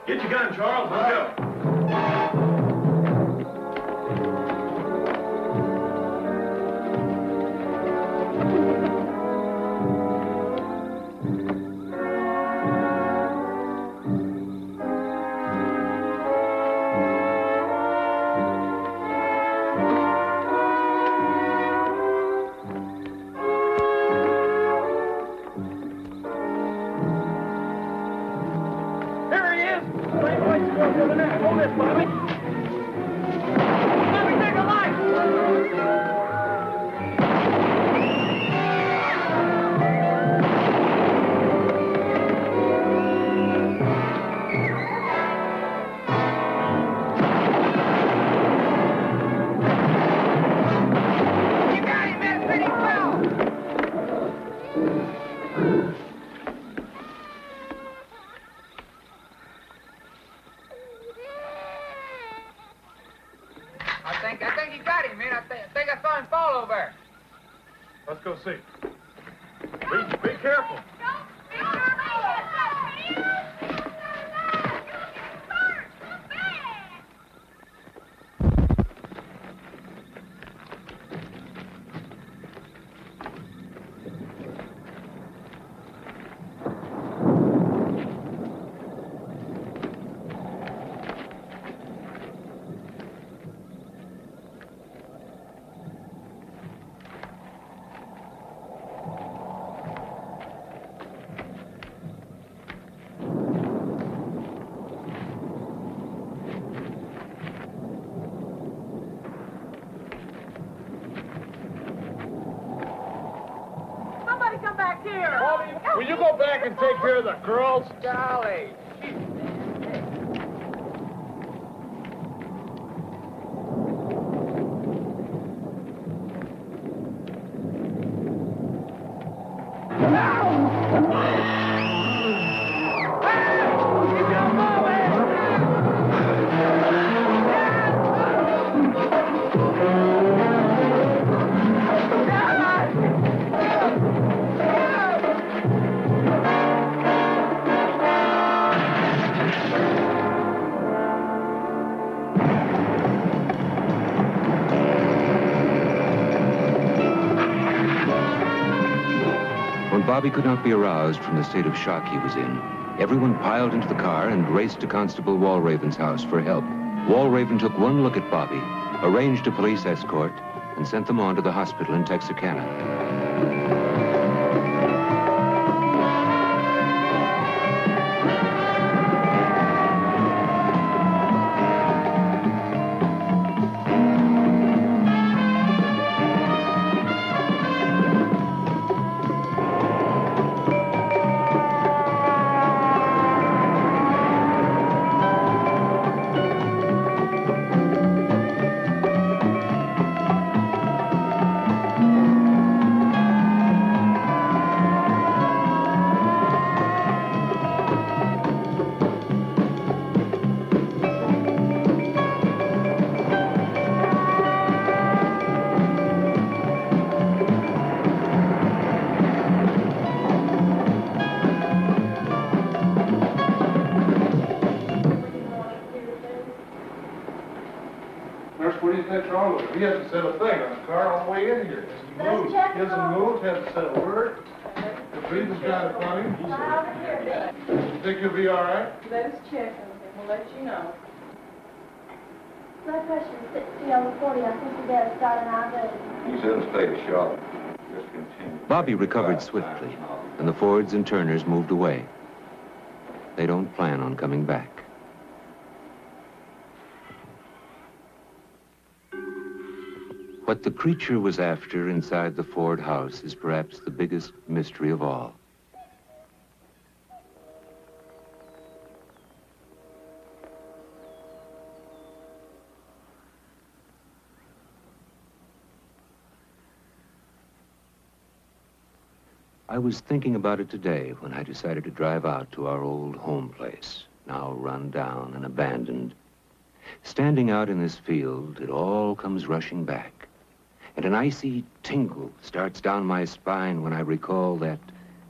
Get your gun, Charles. Let's go. Hold this, Bobby. Bobby, take a light. You got him, that's pretty well. I think you got him, man. I think I saw him fall over there. Let's go see. Be careful. Somebody come back here. Bobby, will you go back and take care of the girls? Golly. When Bobby could not be aroused from the state of shock he was in, everyone piled into the car and raced to Constable Walraven's house for help. Walraven took one look at Bobby, arranged a police escort, and sent them on to the hospital in Texarkana. What do you think's wrong with him? He hasn't said a thing on the car all the way in here. He hasn't moved, hasn't said a word. The breathing's kind of funny. You think he'll be all right? Let us check him, and we'll let you know. Blood pressure is 60 over 40. I think you better start an IV. He's in a state of shock. Just continue. Bobby recovered swiftly, and the Fords and Turners moved away. They don't plan on coming back. What the creature was after inside the Ford house is perhaps the biggest mystery of all. I was thinking about it today when I decided to drive out to our old home place, now run down and abandoned. Standing out in this field, it all comes rushing back. And an icy tingle starts down my spine when I recall that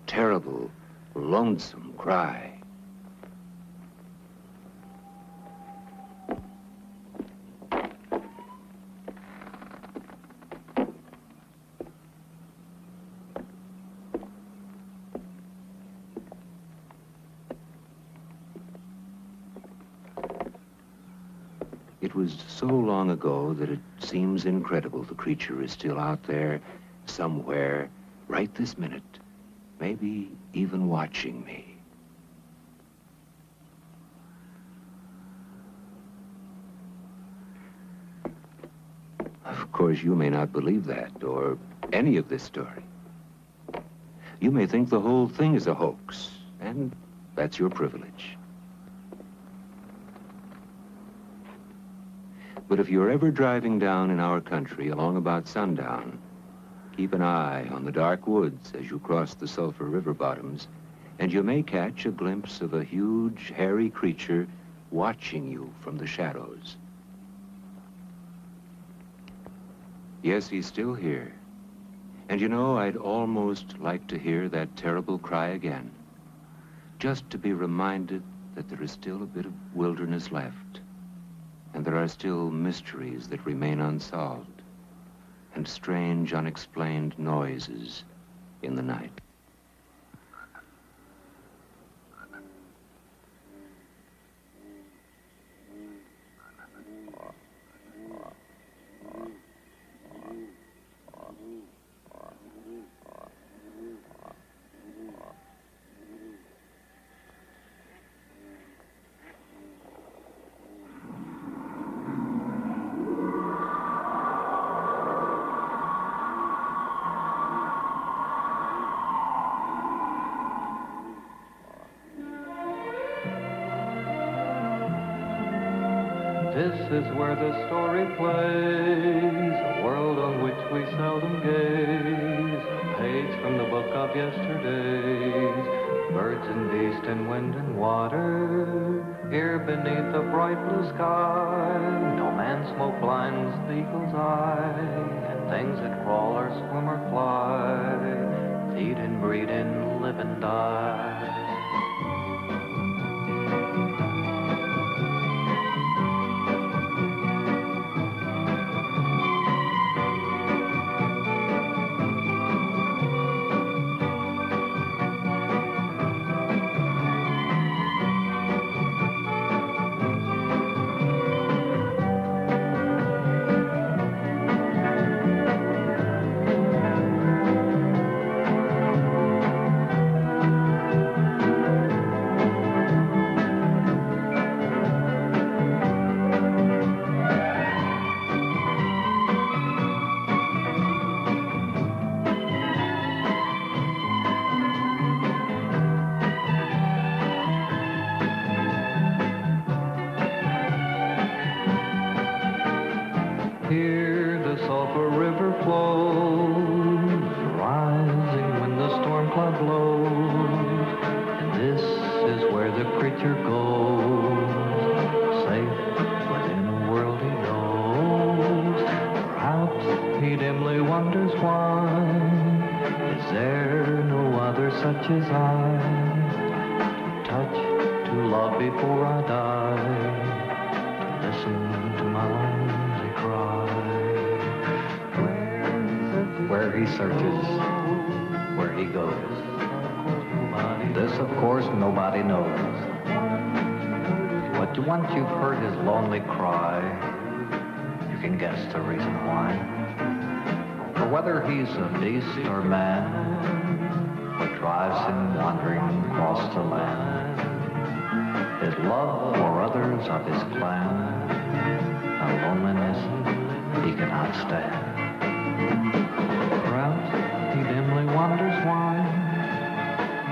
terrible, lonesome cry. It was so long ago that it seems incredible the creature is still out there somewhere right this minute, maybe even watching me. Of course, you may not believe that or any of this story. You may think the whole thing is a hoax, and that's your privilege. But if you're ever driving down in our country along about sundown, keep an eye on the dark woods as you cross the Sulphur River bottoms, and you may catch a glimpse of a huge, hairy creature watching you from the shadows. Yes, he's still here. And you know, I'd almost like to hear that terrible cry again, just to be reminded that there is still a bit of wilderness left. And there are still mysteries that remain unsolved, and strange, unexplained noises in the night. This is where the story plays, a world on which we seldom gaze. A page from the book of yesterdays, birds and beasts and wind and water. Here beneath the bright blue sky, no man's smoke blinds the eagle's eye. And things that crawl or swim or fly, feed and breed and live and die. one. Is there no other such as I? To touch, to love before I die, to listen to my lonely cry. Where he searches, where he goes. This, of course, nobody knows. But once you've heard his lonely cry, you can guess the reason why. For whether he's a beast or man, what drives him wandering across the land, his love for others of his clan, a loneliness he cannot stand. Perhaps he dimly wonders why.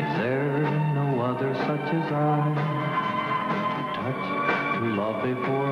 Is there no other such as I? To touch, to love before